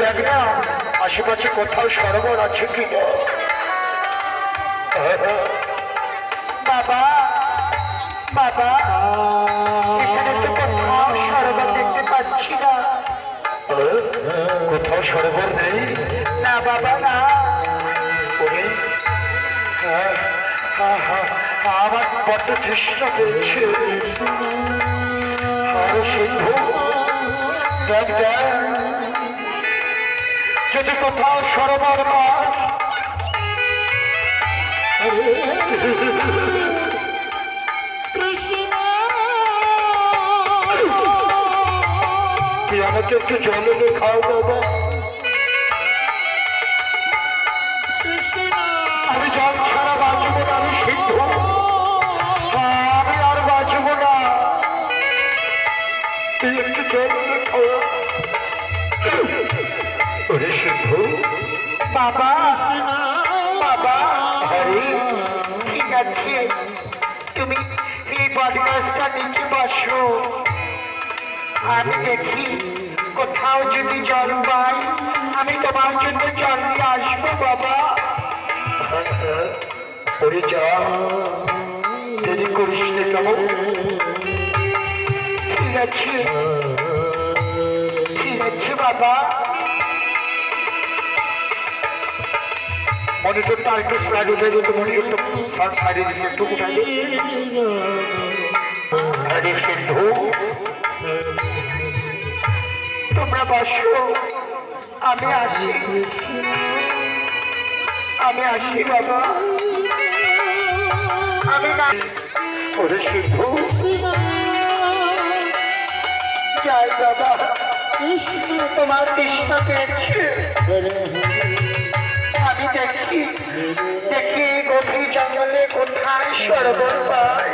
দেখ না আশেপাশে কোথাও সরোবর আছে কিনা। বাবা বাবা, এখানে তো কোথাও সরোবর দেখতে পাচ্ছি না। কোথাও সরোবর নেই? না বাবা না। আমার বড্ড তৃষ্ণা পেয়েছে। আরে সিন্ধু দেখ দেখ, যদি কোথাও সরোবর পাস তুই আমাকে একটু জল এনে খাও বাবা। আমি জল ছাড়া বাঁচবো না, আমি সিন্ধু, আমি আর বাঁচবো না। তুই একটু জল এনে খাও। ওরে সিন্ধু বাবা বাবা। আরে ঠিক আছে, তুমি এই বটগাছটা নিচে বসো, আমি দেখি কোথাও যদি জল পাই আমি তোমার জন্য জল নিয়ে আসবো বাবা। ওরে যা, দেরি করিস না কেমন? ঠিক আছে ঠিক আছে বাবা। মনিটরটা একটু স্লাইড উঠে যেত, মনিটরটা সাইডে দিচ্ছে একটু উঠে আরে সিন্ধু তোমরা বসো, আমি আসি বাবা। আমি না। ওরে সিন্ধু যাই বাবা, তোমার তৃষ্ণা পেয়েছে। আমি দেখি গভীর জঙ্গলে কোথায় সরোবর পাই।